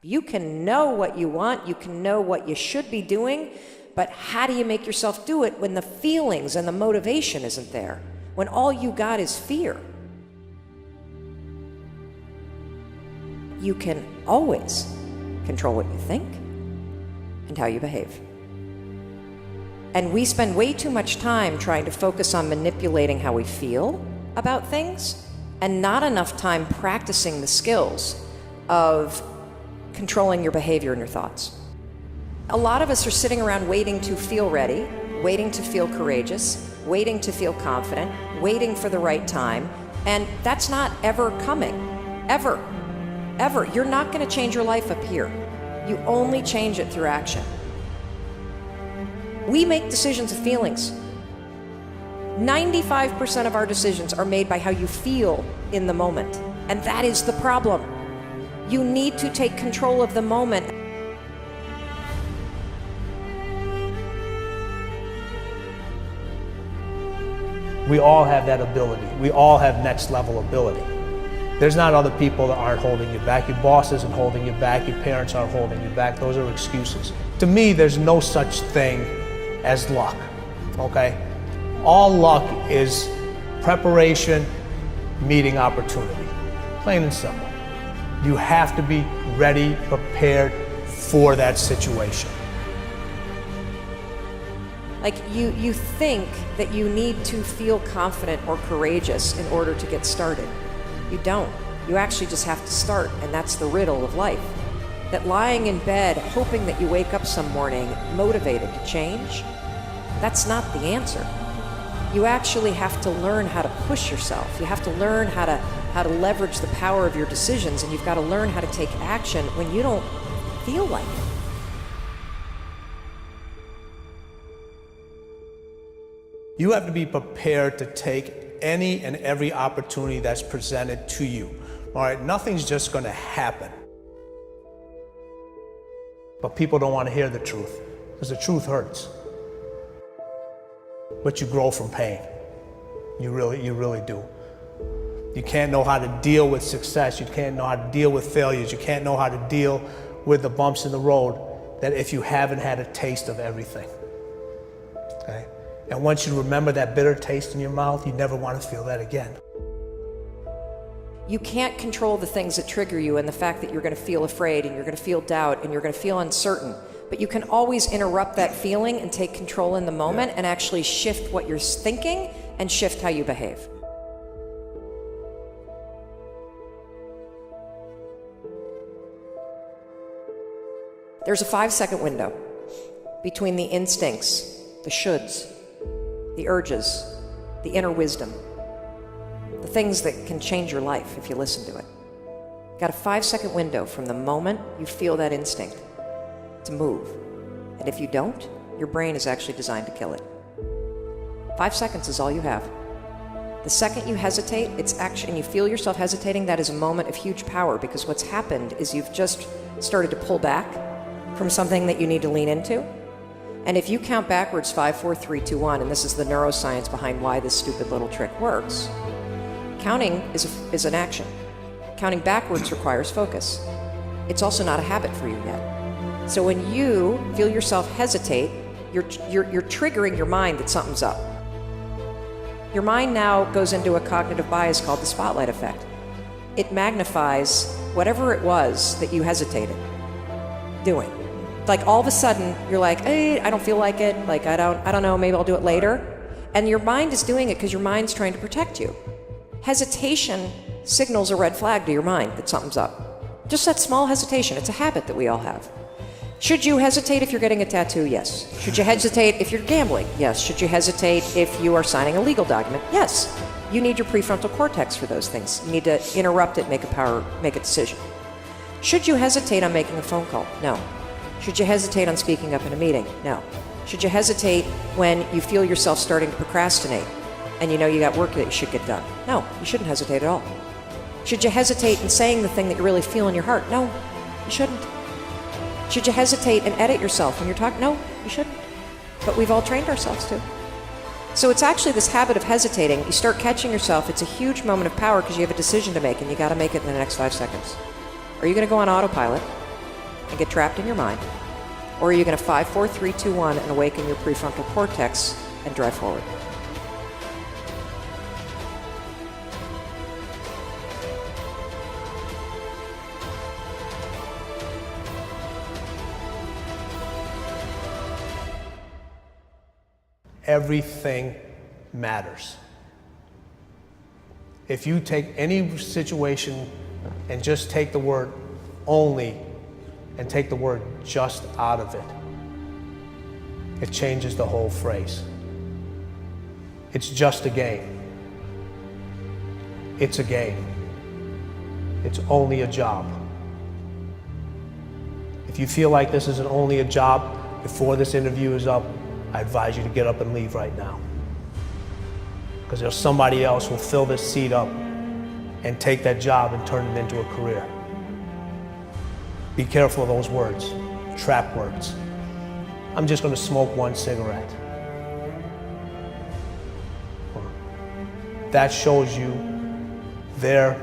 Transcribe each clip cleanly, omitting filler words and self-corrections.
You can know what you want, you can know what you should be doing, but how do you make yourself do it when the feelings and the motivation isn't there? When all you got is fear? You can always control what you think and how you behave. And we spend way too much time trying to focus on manipulating how we feel about things and not enough time practicing the skills of controlling your behavior and your thoughts. A lot of us are sitting around waiting to feel ready, waiting to feel courageous, waiting to feel confident, waiting for the right time, and that's not ever coming, ever, ever. You're not going to change your life up here. You only change it through action. We make decisions of feelings. 95% of our decisions are made by how you feel in the moment, and that is the problem. You need to take control of the moment. We all have that ability. We all have next level ability. There's not other people that aren't holding you back. Your boss isn't holding you back. Your parents aren't holding you back. Those are excuses. To me, there's no such thing as luck, okay? All luck is preparation meeting opportunity, plain and simple. You have to be ready, prepared for that situation. Like you think that you need to feel confident or courageous in order to get started. You don't. You actually just have to start, and that's the riddle of life. That lying in bed, hoping that you wake up some morning motivated to change, that's not the answer. You actually have to learn how to push yourself. You have to learn how to leverage the power of your decisions, and you've got to learn how to take action when you don't feel like it. You have to be prepared to take any and every opportunity that's presented to you. All right, nothing's just going to happen. But people don't want to hear the truth, because the truth hurts. But you grow from pain. You really do. You can't know how to deal with success. You can't know how to deal with failures. You can't know how to deal with the bumps in the road that if you haven't had a taste of everything. Okay? And once you remember that bitter taste in your mouth, you never want to feel that again. You can't control the things that trigger you and the fact that you're going to feel afraid and you're going to feel doubt and you're going to feel uncertain. But you can always interrupt that feeling and take control in the moment and actually shift what you're thinking and shift how you behave. There's a 5-second window between the instincts, the shoulds, the urges, the inner wisdom, the things that can change your life if you listen to it. Got a 5-second window from the moment you feel that instinct to move. And if you don't, your brain is actually designed to kill it. 5 seconds is all you have. The second you hesitate, and you feel yourself hesitating, that is a moment of huge power, because what's happened is you've just started to pull back from something that you need to lean into. And if you count backwards 5, 4, 3, 2, 1, and this is the neuroscience behind why this stupid little trick works, counting is an action. Counting backwards requires focus. It's also not a habit for you yet. So when you feel yourself hesitate, you're triggering your mind that something's up. Your mind now goes into a cognitive bias called the spotlight effect. It magnifies whatever it was that you hesitated doing. Like all of a sudden, you're like, hey, I don't feel like it. Like, I don't know, maybe I'll do it later. And your mind is doing it because your mind's trying to protect you. Hesitation signals a red flag to your mind that something's up. Just that small hesitation. It's a habit that we all have. Should you hesitate if you're getting a tattoo? Yes. Should you hesitate if you're gambling? Yes. Should you hesitate if you are signing a legal document? Yes. You need your prefrontal cortex for those things. You need to interrupt it, make a decision. Should you hesitate on making a phone call? No. Should you hesitate on speaking up in a meeting? No. Should you hesitate when you feel yourself starting to procrastinate and you know you got work that you should get done? No, you shouldn't hesitate at all. Should you hesitate in saying the thing that you really feel in your heart? No, you shouldn't. Should you hesitate and edit yourself when you're talking? No, you shouldn't. But we've all trained ourselves to. So it's actually this habit of hesitating. You start catching yourself. It's a huge moment of power because you have a decision to make and you got to make it in the next 5 seconds. Are you going to go on autopilot? and get trapped in your mind? Or are you going to 5, 4, 3, 2, 1 and awaken your prefrontal cortex and drive forward? Everything matters. If you take any situation and just take the word only and take the word just out of it, it changes the whole phrase. It's just a game. It's a game. It's only a job. If you feel like this is only a job before this interview is up, I advise you to get up and leave right now. Because there's somebody else who will fill this seat up and take that job and turn it into a career. Be careful of those words, trap words. I'm just going to smoke one cigarette. That shows you their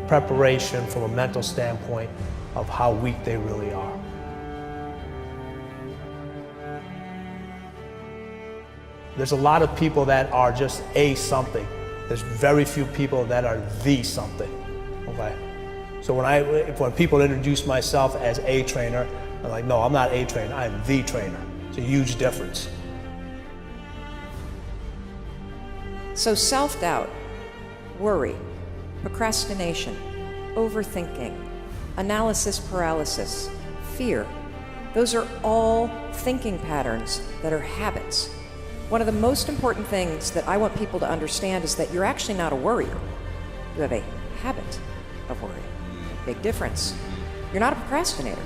preparation from a mental standpoint of how weak they really are. There's a lot of people that are just a something. There's very few people that are the something, okay? So when people introduce myself as a trainer, I'm like, no, I'm not a trainer, I'm the trainer. It's a huge difference. So self-doubt, worry, procrastination, overthinking, analysis paralysis, fear, those are all thinking patterns that are habits. One of the most important things that I want people to understand is that you're actually not a worrier. You have a habit of worry. Big difference. You're not a procrastinator.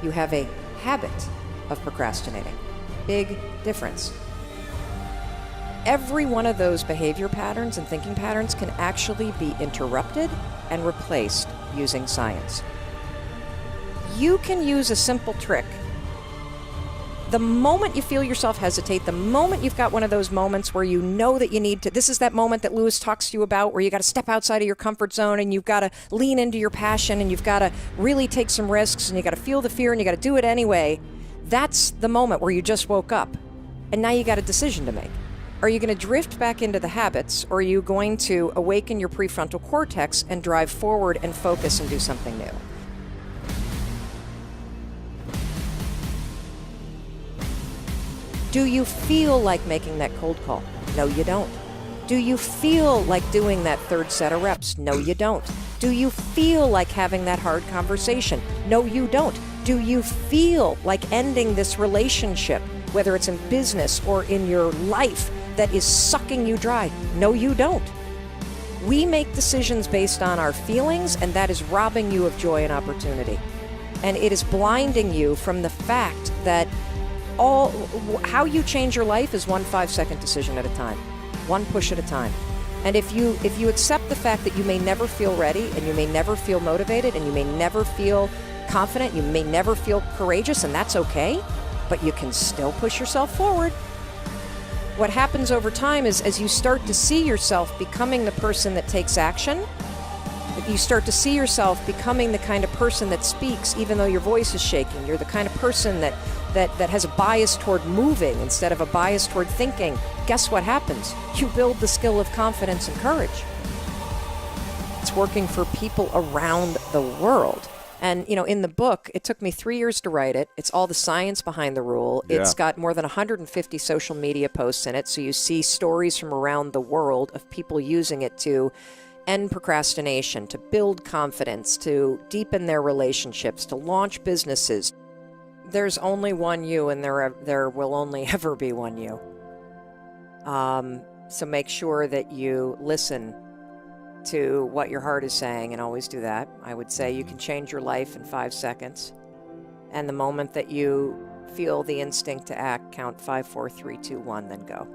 You have a habit of procrastinating. Big difference. Every one of those behavior patterns and thinking patterns can actually be interrupted and replaced using science. You can use a simple trick. The moment you feel yourself hesitate, the moment you've got one of those moments where you know that you need to, this is that moment that Lewis talks to you about where you got to step outside of your comfort zone and you've got to lean into your passion and you've got to really take some risks and you got to feel the fear and you got to do it anyway. That's the moment where you just woke up and now you got a decision to make. Are you going to drift back into the habits, or are you going to awaken your prefrontal cortex and drive forward and focus and do something new? Do you feel like making that cold call? No, you don't. Do you feel like doing that third set of reps? No, you don't. Do you feel like having that hard conversation? No, you don't. Do you feel like ending this relationship, whether it's in business or in your life, that is sucking you dry? No, you don't. We make decisions based on our feelings, and that is robbing you of joy and opportunity. And it is blinding you from the fact that how you change your life is one 5-second decision at a time, one push at a time. And if you accept the fact that you may never feel ready, and you may never feel motivated, and you may never feel confident, you may never feel courageous, and that's okay, but you can still push yourself forward. What happens over time is, as you start to see yourself becoming the person that takes action, you start to see yourself becoming the kind of person that speaks even though your voice is shaking. You're the kind of person that has a bias toward moving instead of a bias toward thinking. Guess what happens? You build the skill of confidence and courage. It's working for people around the world. And, you know, in the book, it took me 3 years to write it. It's all the science behind the rule. Yeah. It's got more than 150 social media posts in it. So you see stories from around the world of people using it to end procrastination, to build confidence, to deepen their relationships, to launch businesses. There's only one you, and there will only ever be one you. So make sure that you listen to what your heart is saying, and always do that. I would say you can change your life in 5 seconds. And the moment that you feel the instinct to act, count 5, 4, 3, 2, 1, then go.